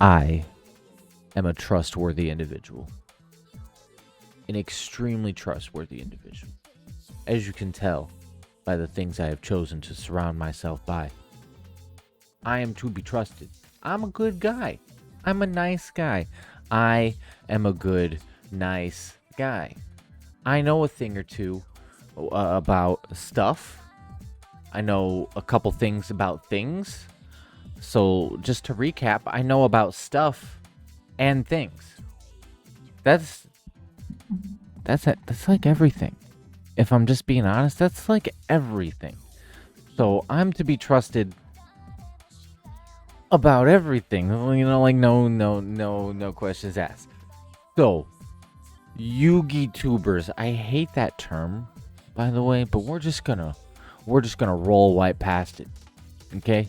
I am a trustworthy individual. An extremely trustworthy individual. As you can tell by the things I have chosen to surround myself by. I am to be trusted. I'm a good guy. I'm a nice guy. I am a good, nice guy. I know a thing or two about stuff. I know a couple things about things. So just to recap, I know about stuff and things. That's like everything. If I'm just being honest, that's like everything. So I'm to be trusted about everything. You know, like no questions asked. So, Yugitubers. I hate that term, by the way, but we're just gonna roll right past it. Okay?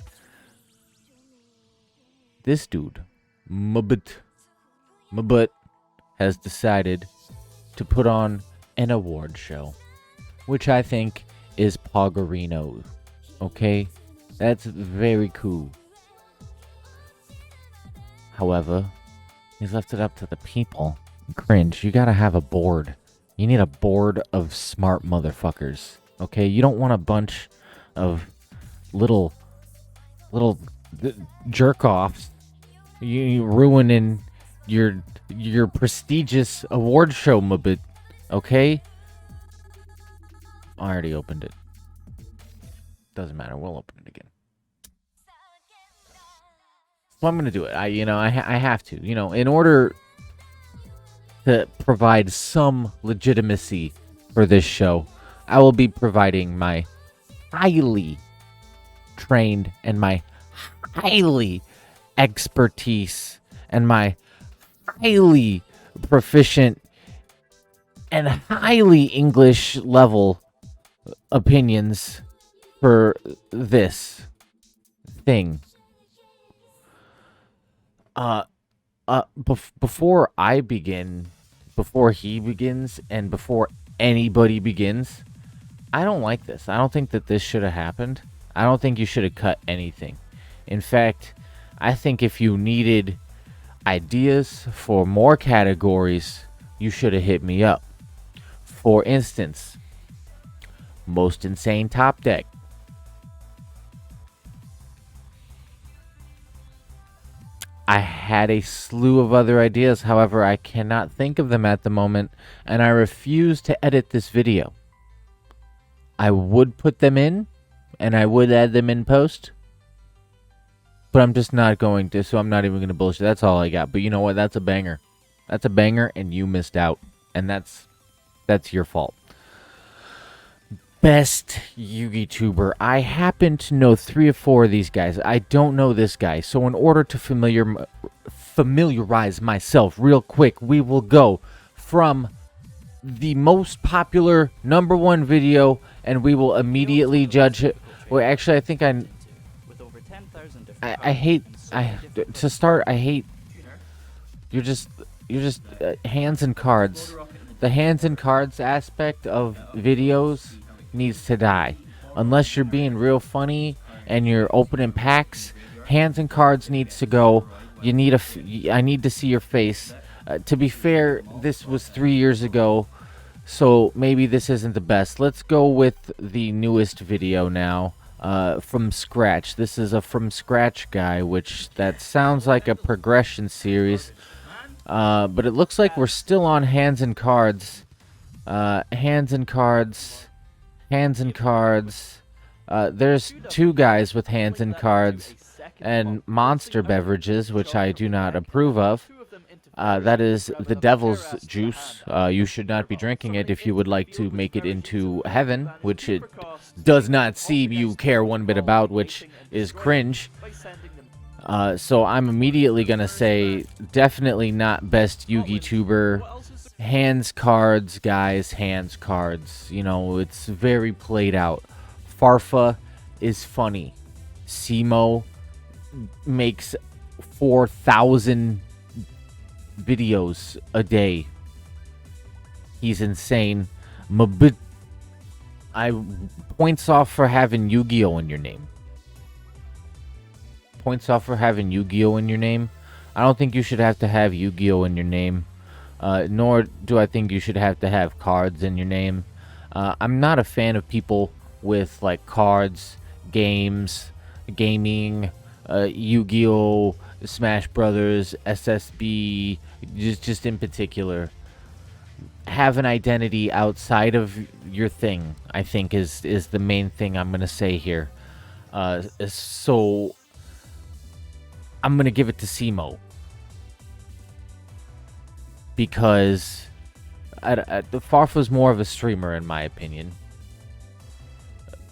This dude, MBT, has decided to put on an award show, which I think is Poggerino. Okay? That's very cool. However, he's left it up to the people. Cringe. You gotta have a board. You need a board of smart motherfuckers. Okay? You don't want a bunch of little jerk-offs. You ruining your prestigious award show, MBT. Okay? I already opened it. Doesn't matter. We'll open it again. So I'm gonna do it. I have to. In order to provide some legitimacy for this show, I will be providing my highly trained and my highly expertise and my highly proficient and highly English level opinions for this thing. Before I begin, before he begins, and before anybody begins, I don't like this. I don't think that this should have happened. I don't think you should have cut anything. In fact, I think if you needed ideas for more categories, you should have hit me up. For instance, most insane top deck. I had a slew of other ideas, however, I cannot think of them at the moment, and I refuse to edit this video. I would put them in, and I would add them in post, but I'm just not going to, so I'm not even going to bullshit. That's all I got. But you know what? That's a banger. That's a banger, and you missed out, and that's your fault. Best Yugituber. I happen to know 3 or 4 of these guys. I don't know this guy. So in order to familiarize myself real quick, we will go from the most popular -- video, and we will immediately judge it. Well, actually, I think I hate you're just hands and cards. The hands and cards aspect of videos needs to die. Unless you're being real funny and you're opening packs, hands and cards needs to go. I need to see your face. To be fair, this was 3 years ago, so maybe this isn't the best. Let's go with the newest video now. From scratch. This is a from scratch guy, which that sounds like a progression series. But it looks like we're still on hands and cards. Hands and cards. Hands and cards. There's 2 guys with hands and cards and monster beverages, which I do not approve of. That is the devil's juice. You should not be drinking it if you would like to make it into heaven, which it does not seem you care one bit about, which is cringe. So I'm immediately going to say definitely not best Yugituber. Hands, cards, guys, hands, cards. It's very played out. Farfa is funny. Simo makes 4,000 videos a day. He's insane. MBT, points off for having Yu-Gi-Oh in your name. Points off for having Yu-Gi-Oh in your name. I don't think you should have to have Yu-Gi-Oh in your name. Nor do I think you should have to have cards in your name. I'm not a fan of people with like cards, games, gaming, Yu-Gi-Oh, Smash Brothers, SSB, just in particular. Have an identity outside of your thing, I think is the main thing I'm gonna say here. So I'm gonna give it to Simo because the Farfa's more of a streamer in my opinion.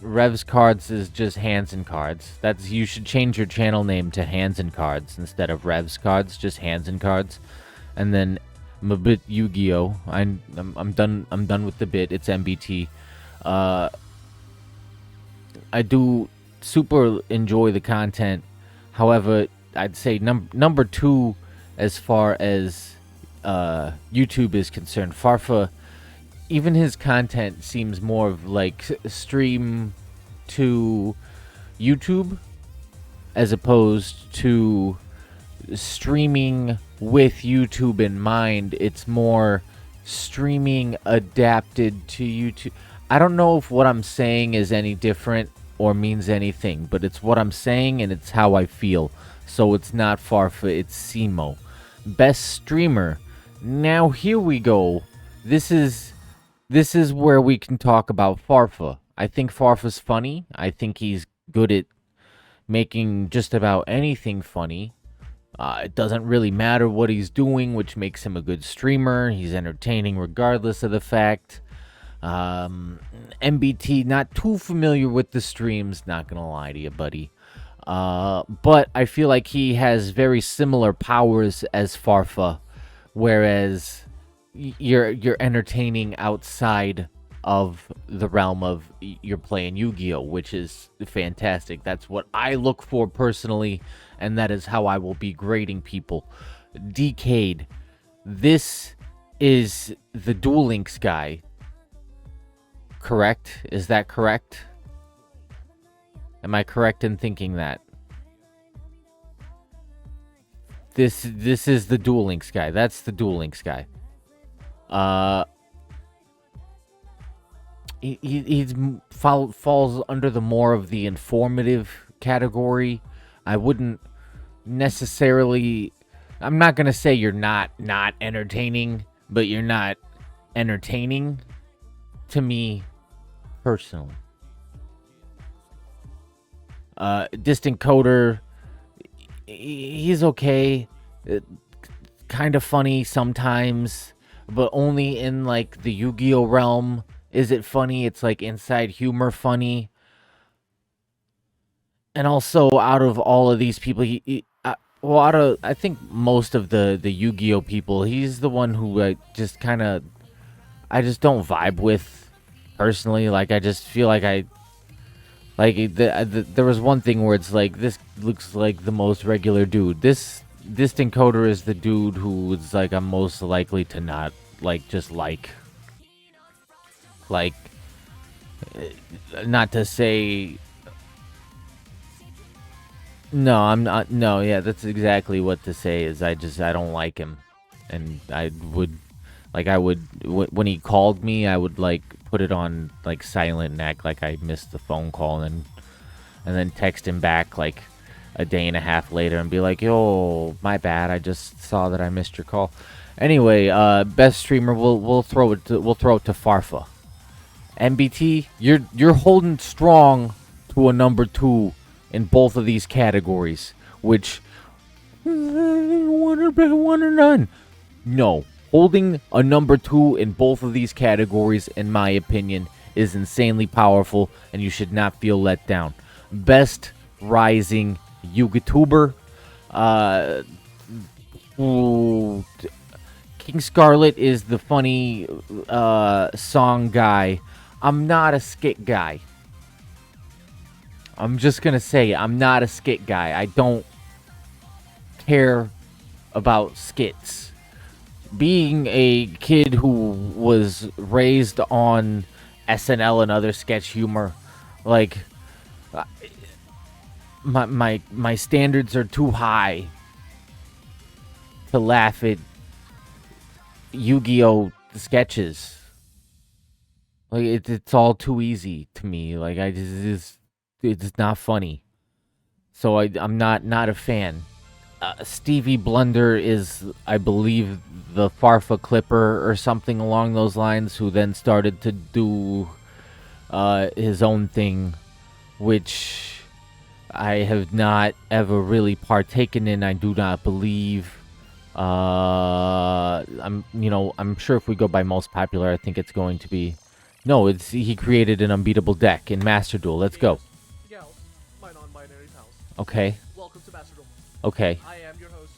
Rev's Cards is just Hands and Cards. That's you should change your channel name to Hands and Cards instead of Rev's Cards, just Hands and Cards. And then Mabit Yu-Gi-Oh. I'm done with the bit. It's MBT. I do super enjoy the content. However, I'd say number 2 as far as YouTube is concerned. Farfa, even his content seems more of like stream to YouTube as opposed to streaming with YouTube in mind. It's more streaming adapted to YouTube. I don't know if what I'm saying is any different or means anything, but it's what I'm saying and it's how I feel. So it's not Farfa, it's Simo. Best streamer. Now here we go. This is where we can talk about Farfa. I think Farfa's funny. I think he's good at making just about anything funny. It doesn't really matter what he's doing, which makes him a good streamer. He's entertaining regardless of the fact. MBT, not too familiar with the streams, not gonna lie to you, buddy. But I feel like he has very similar powers as Farfa, whereas you're entertaining outside of the realm of you're playing Yu-Gi-Oh, which is fantastic. That's what I look for personally, and that is how I will be grading people. Decade, this is the Duel Links guy, correct? Is that correct? Am I correct in thinking that? This is the Duel Links guy. That's the Duel Links guy. He falls under the more of the informative category. I wouldn't necessarily. I'm not gonna say you're not entertaining, but you're not entertaining to me personally. Distant Coder, he's okay, kind of funny sometimes, but only in like the Yu-Gi-Oh realm. Is it funny? It's like inside humor funny. And also, out of all of these people, I think most of the Yu-Gi-Oh people, he's the one who I just don't vibe with personally. Like, I just feel like there was one thing where it's like, this looks like the most regular dude. This encoder is the dude who is like I'm most likely to not like, just like not to say. No, I'm not. No, yeah, that's exactly what to say. Is I don't like him, and I would when he called me, I would like put it on like silent and act like I missed the phone call, and then text him back like a day and a half later and be like, "Yo, my bad. I just saw that I missed your call." Anyway, best streamer, we'll throw it to Farfa. MBT, you're holding strong to a number 2 in both of these categories, which one or none. No, holding a number 2 in both of these categories, in my opinion, is insanely powerful, and you should not feel let down. Best rising Yugituber, King Scarlet is the funny song guy. I'm not a skit guy. I'm just gonna say I'm not a skit guy. I don't care about skits. Being a kid who was raised on SNL and other sketch humor, like my standards are too high to laugh at Yu-Gi-Oh sketches. Like it's all too easy to me. Like it's not funny. So I'm not a fan. Stevie Blunder is, I believe, the Farfa Clipper or something along those lines, who then started to do his own thing, which I have not ever really partaken in. I do not believe. I'm sure if we go by most popular, I think it's going to be. No, he created an unbeatable deck in Master Duel. Let's go. My non-binary pals. Okay. Welcome to Master Duel. Okay. I am your host,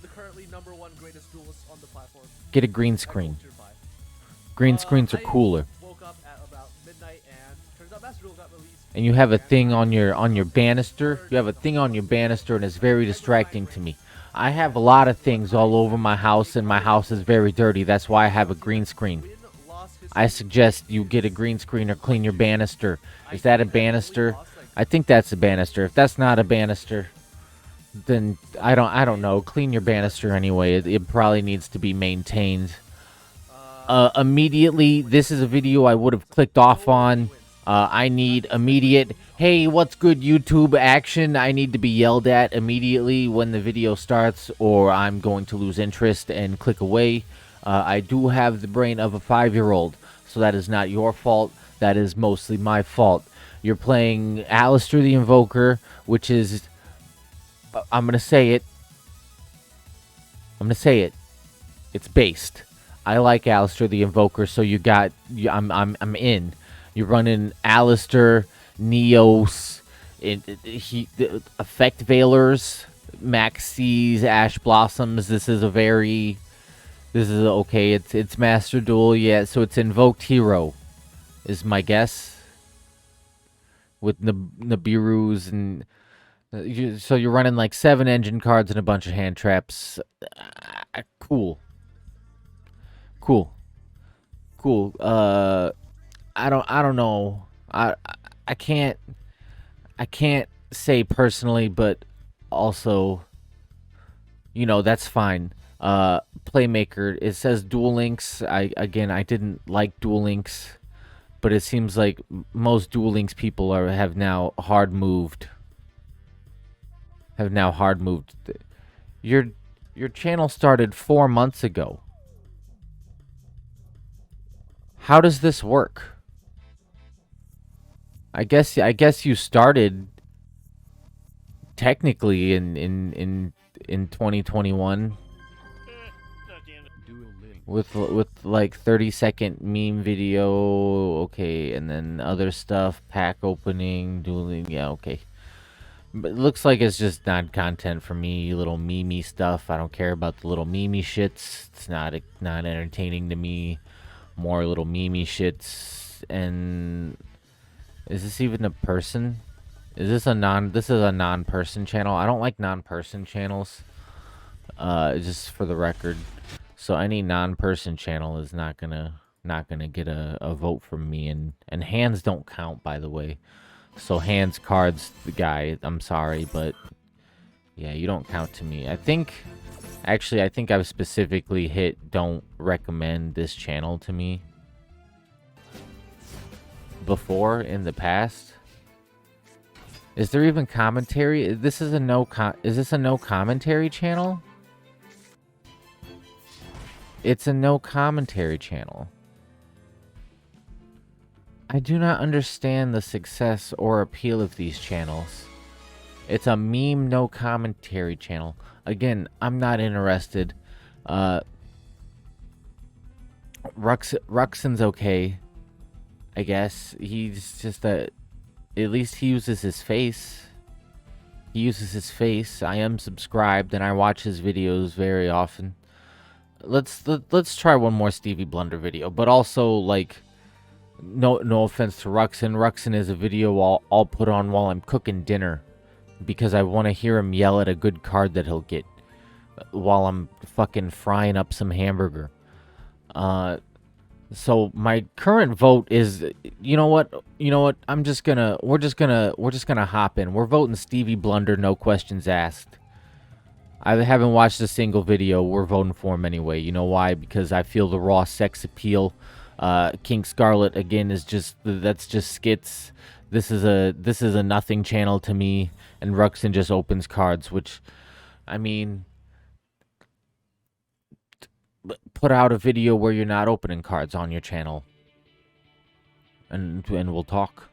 the currently #1 greatest duelist on the platform. Get a green screen. Green screens are cooler. I woke up at about midnight, and turns out Master Duel got released. And you have a thing on your banister. You have a thing on your banister, and it's very distracting to me. I have a lot of things all over my house, and my house is very dirty. That's why I have a green screen. I suggest you get a green screen or clean your banister. Is that a banister? I think that's a banister. If that's not a banister, then I don't know. Clean your banister anyway. It probably needs to be maintained. Immediately, this is a video I would have clicked off on. I need immediate, hey, what's good, YouTube action. I need to be yelled at immediately when the video starts, or I'm going to lose interest and click away. I do have the brain of a 5-year-old, so that is not your fault. That is mostly my fault. You're playing Alistair the Invoker, which is, I'm gonna say it. It's based. I like Alistair the Invoker, so I'm in. You're running Alistair, Neos, Effect Veilers, Maxis, Ash Blossoms. This is okay. It's Master Duel, yeah. So it's Invoked Hero, is my guess. With Nibiru's and so you're running like 7 engine cards and a bunch of hand traps. Cool. I don't know. I can't say personally, but also, that's fine. Playmaker, it says Duel Links. I didn't like Duel Links, but it seems like most Duel Links people have now hard moved. Your channel started 4 months ago. How does this work? I guess you started technically in 2021 with like 30-second meme video, okay, and then other stuff, pack opening, dueling, yeah, okay. But it looks like it's just not content for me, little meme stuff. I don't care about the little meme shits. It's not entertaining to me. More little meme shits. And is this even a person? This is a non-person channel. I don't like non-person channels. Just for the record. So any non-person channel is not gonna get a vote from me, and hands don't count, by the way. So hands, cards, the guy, I'm sorry, but yeah, you don't count to me. I think I've specifically hit don't recommend this channel to me before in the past. Is there even commentary? Is this a no commentary channel? It's a no commentary channel. I do not understand the success or appeal of these channels. It's a meme no commentary channel. Again, I'm not interested. Ruxin's okay, I guess. He's just at least he uses his face. I am subscribed and I watch his videos very often. Let's try one more Stevie Blunder video, but also, like, no offense to Ruxin. Ruxin is a video I'll put on while I'm cooking dinner, because I want to hear him yell at a good card that he'll get while I'm fucking frying up some hamburger. So my current vote is, you know what? We're just gonna hop in. We're voting Stevie Blunder, no questions asked. I haven't watched a single video. We're voting for him anyway. You know why? Because I feel the raw sex appeal. King Scarlet again is that's just skits. This is a nothing channel to me, and Ruxin just opens cards, which, I mean, put out a video where you're not opening cards on your channel, and we'll talk.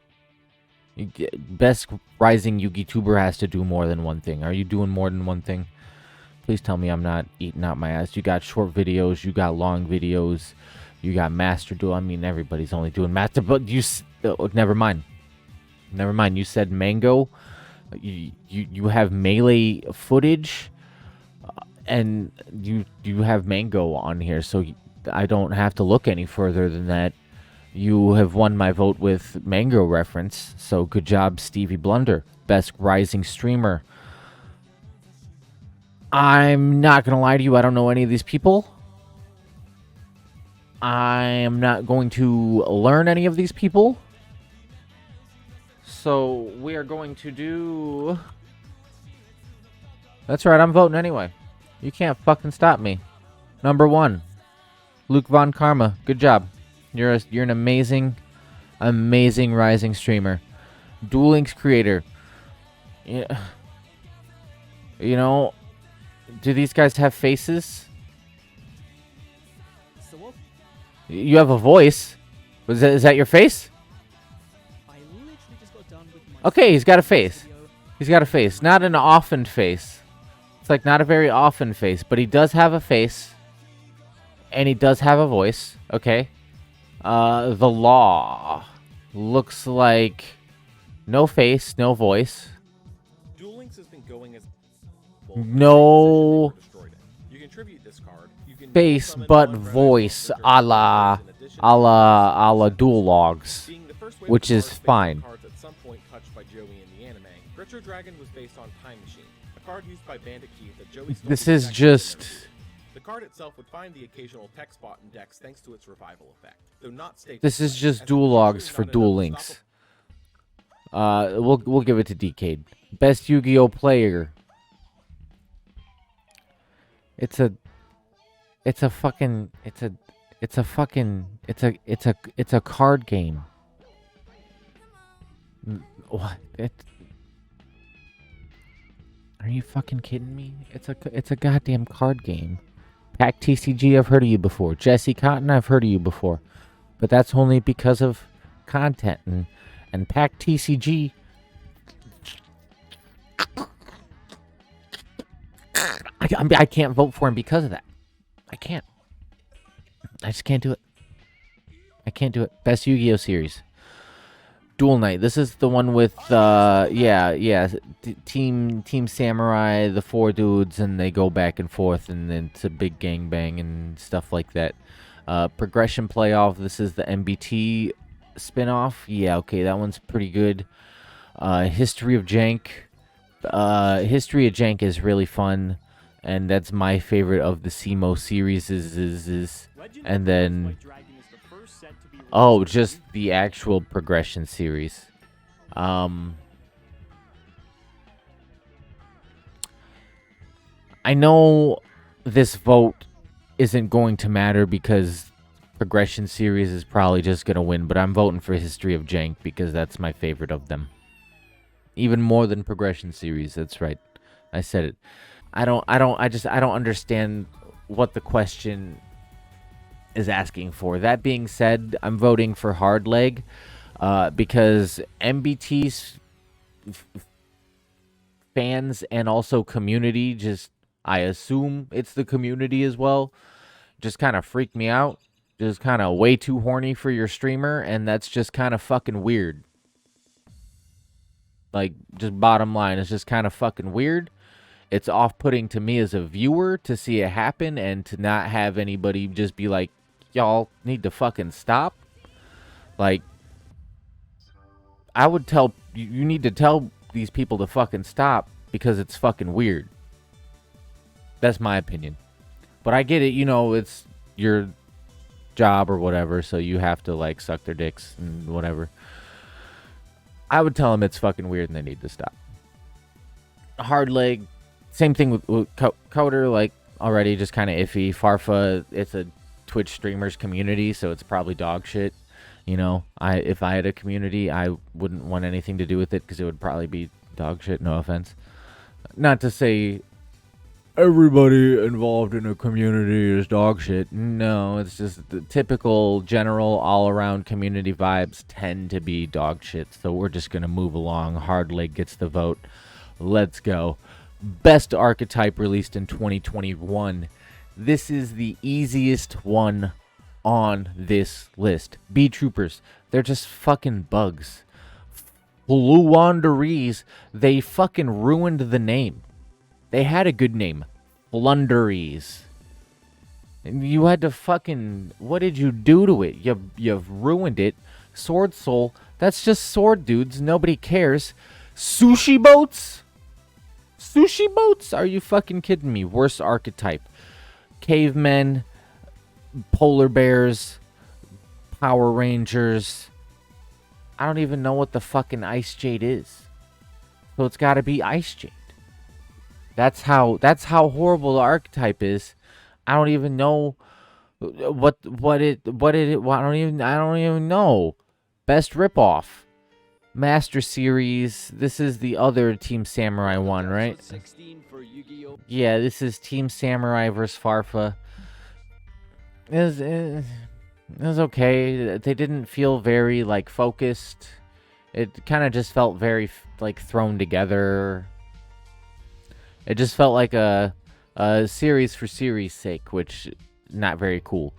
Best rising Yugituber has to do more than one thing. Are you doing more than one thing? Please tell me I'm not eating out my ass. You got short videos, you got long videos, you got master duel. I mean, everybody's only doing master, but you never mind. Never mind. You said mango. You have melee footage, and you have mango on here, so I don't have to look any further than that. You have won my vote with mango reference, so good job, Stevie Blunder. Best rising streamer. I'm not going to lie to you, I don't know any of these people. I am not going to learn any of these people. So we are going to do... That's right, I'm voting anyway. You can't fucking stop me. Number 1, Luke Von Karma. Good job. You're an amazing rising streamer. Duel Links creator. Yeah. You know... Do these guys have faces? You have a voice. Is that your face? Okay, he's got a face. He's got a face. Not an often face. It's like not a very often face, but he does have a face. And he does have a voice. Okay. The Law. Looks like no face, no voice. Duel Links has been going as no face but voice, a la dual logs, which is fine. This is just... The card itself would find the occasional tech spot in decks thanks to its revival effect. Though not this is just dual logs for Duel Links. We'll give it to Decade. Best Yu-Gi-Oh player. It's a card game. What? Are you fucking kidding me? It's a goddamn card game. Pack TCG, I've heard of you before. Jesse Cotton, I've heard of you before. But that's only because of content, and Pack TCG. I can't vote for him because of that. I can't. I just can't do it. I can't do it. Best Yu-Gi-Oh series. Duel Knight. This is the one with Team Samurai, the 4 dudes, and they go back and forth, and then it's a big gangbang and stuff like that. Progression Playoff. This is the MBT spin-off. Yeah, okay, that one's pretty good. History of Jank. History of Jank is really fun. And that's my favorite of the CMO series and then just the actual progression series. I know this vote isn't going to matter because progression series is probably just going to win, but I'm voting for History of Jank because that's my favorite of them. Even more than progression series, that's right. I said it. I don't understand what the question is asking for. That being said, I'm voting for Hard Leg because MBT's fans and also community, just I assume it's the community as well, just kind of freak me out. Just kind of way too horny for your streamer, and that's just kind of fucking weird. Like, just bottom line, it's just kind of fucking weird. It's off-putting to me as a viewer to see it happen and to not have anybody just be like, y'all need to fucking stop. Like, I would tell, you need to tell these people to fucking stop because it's fucking weird. That's my opinion. But I get it, you know, it's your job or whatever, so you have to, like, suck their dicks and whatever. I would tell them it's fucking weird and they need to stop. Hard Leg, Same thing with Coder, like, already just kind of iffy. Farfa, it's a Twitch streamers community, so it's probably dog shit. You know, if I had a community, I wouldn't want anything to do with it because it would probably be dog shit. No offense. Not to say everybody involved in a community is dog shit. No, it's just the typical general all-around community vibes tend to be dog shit. So we're just going to move along. Hard Leg gets the vote. Let's go. Best archetype released in 2021. This is the easiest one on this list. Bee Troopers. They're just fucking bugs. Fluanderies. They fucking ruined the name. They had a good name. Flunderies. And you had to fucking... What did you do to it? You've ruined it. Sword Soul. That's just sword dudes. Nobody cares. Sushi boats? Sushi boats? Are you fucking kidding me? Worst archetype. Cavemen. Polar bears. Power Rangers. I don't even know what the fucking Ice Jade is. So it's gotta be Ice Jade. That's how horrible the archetype is. I don't even know what it I don't even know. Best ripoff. Master Series. This is the other Team Samurai one, right? Yeah, this is Team Samurai versus Farfa. It was okay. They didn't feel very like focused. It kind of just felt very like thrown together. It just felt like a series for series' sake, which not very cool.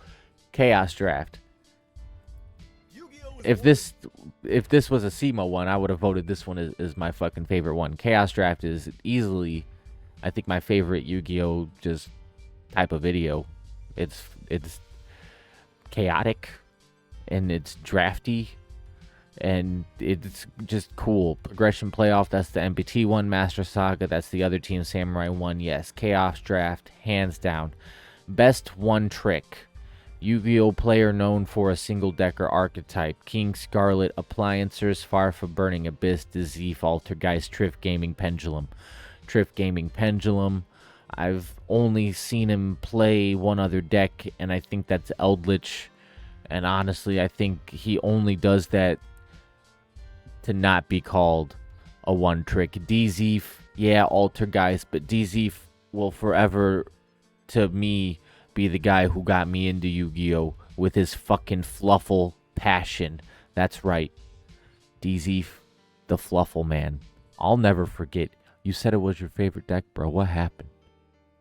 Chaos Draft. If this was a SEMO one, I would have voted this one as my fucking favorite one. Chaos Draft is easily, I think, my favorite Yu-Gi-Oh! Just type of video. It's chaotic, and it's drafty, and it's just cool. Progression Playoff, that's the MBT one. Master Saga, that's the other Team Samurai one. Yes, Chaos Draft, hands down. Best one trick. Yu-Gi-Oh! Player known for a single-decker archetype. King Scarlet, Appliancers, Farfa, Burning Abyss, Dizif, Altergeist, Triff Gaming, Pendulum. Triff Gaming, Pendulum. I've only seen him play one other deck, and I think that's Eldritch. And honestly, I think he only does that to not be called a one-trick. Dizif, yeah, Altergeist, but Dizif will forever, to me, be the guy who got me into Yu-Gi-Oh! With his fucking fluffle passion. That's right. Dizif, the fluffle man. I'll never forget. You said it was your favorite deck, bro. What happened?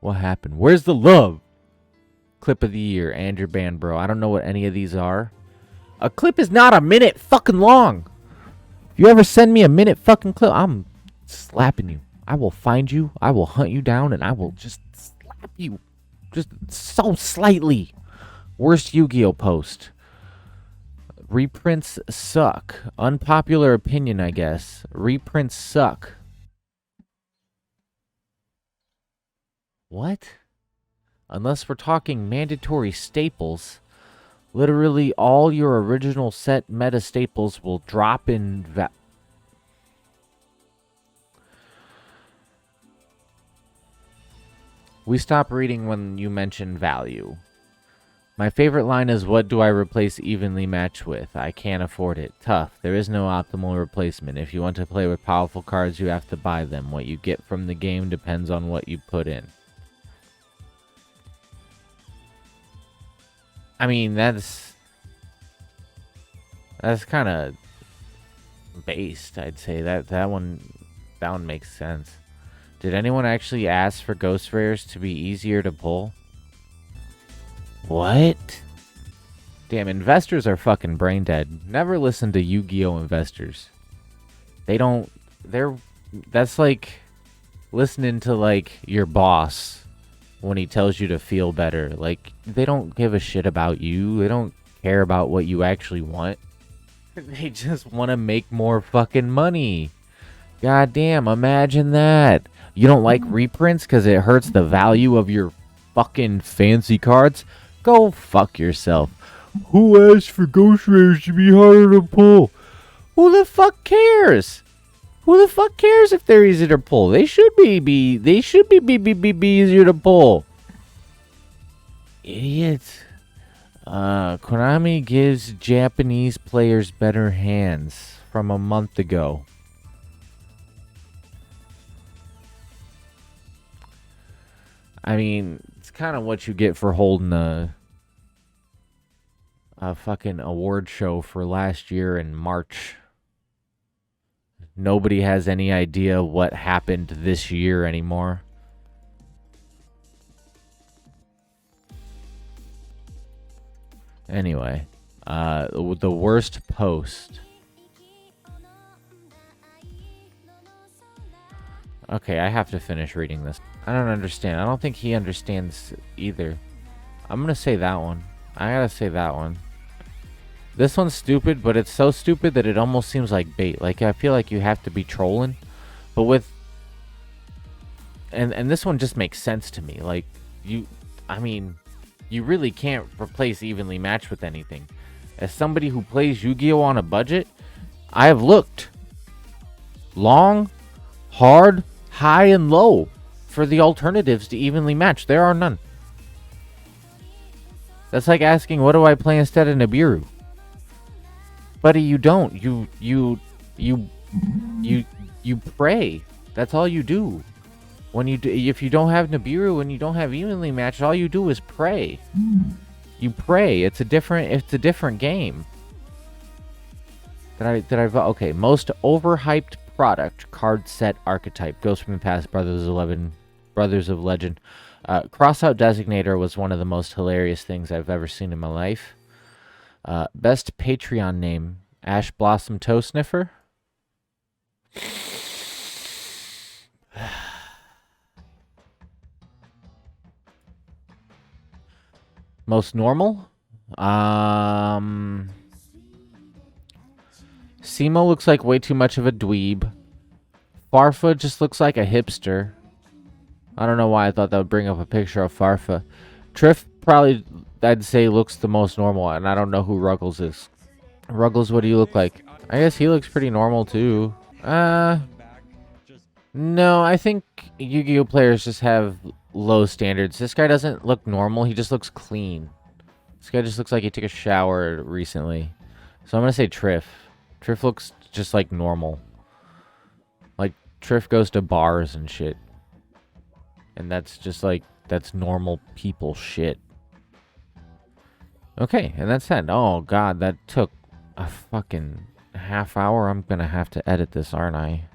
What happened? Where's the love? Clip of the year, Andrew Band, bro. I don't know what any of these are. A clip is not a minute fucking long. If you ever send me a minute fucking clip, I'm slapping you. I will find you. I will hunt you down, and I will just slap you. Just so slightly. Worst Yu-Gi-Oh! Post. Reprints suck. Unpopular opinion, I guess. Reprints suck. What? Unless we're talking mandatory staples, literally all your original set meta staples will drop in We stop reading when you mention value. My favorite line is, what do I replace evenly match with? I can't afford it. Tough. There is no optimal replacement. If you want to play with powerful cards, you have to buy them. What you get from the game depends on what you put in. I mean, that's kind of based, I'd say. That one makes sense. Did anyone actually ask for Ghost Rares to be easier to pull? What? Damn, investors are fucking brain dead. Never listen to Yu-Gi-Oh! Investors. That's like listening to, like, your boss when he tells you to feel better. Like, they don't give a shit about you. They don't care about what you actually want. They just want to make more fucking money. God damn, imagine that. You don't like reprints because it hurts the value of your fucking fancy cards? Go fuck yourself. Who asked for Ghost Rares to be harder to pull? Who the fuck cares? Who the fuck cares if they're easy to pull? They should be easier to pull. Idiots. Konami gives Japanese players better hands from a month ago. I mean, it's kind of what you get for holding a fucking award show for last year in March. Nobody has any idea what happened this year anymore. Anyway, the worst post. Okay, I have to finish reading this. I don't understand. I don't think he understands either. I'm gonna say that one. I gotta say that one. This one's stupid, but it's so stupid that it almost seems like bait. Like, I feel like you have to be trolling. But with... And this one just makes sense to me. Like, I mean, you really can't replace evenly matched with anything. As somebody who plays Yu-Gi-Oh! On a budget, I have looked long, hard, high, and low for the alternatives to evenly match. There are none. That's like asking, what do I play instead of Nibiru? Buddy, you don't. You pray. That's all you do. When if you don't have Nibiru and you don't have evenly matched, all you do is pray. You pray. It's a different game. Okay, most overhyped product card set archetype. Ghost from the Past, Brothers of Legend. Crossout Designator was one of the most hilarious things I've ever seen in my life. Best Patreon name, Ash Blossom Toe Sniffer. Most normal? Simo looks like way too much of a dweeb. Farfa just looks like a hipster. I don't know why I thought that would bring up a picture of Farfa. Triff probably, I'd say, looks the most normal, and I don't know who Ruggles is. Ruggles, what do you look like? I guess he looks pretty normal, too. No, I think Yu-Gi-Oh! Players just have low standards. This guy doesn't look normal, he just looks clean. This guy just looks like he took a shower recently. So I'm gonna say Triff. Triff looks just like normal. Like, Triff goes to bars and shit. And that's just like, that's normal people shit. Okay, and that's that. Oh god, that took a fucking half hour. I'm gonna have to edit this, aren't I?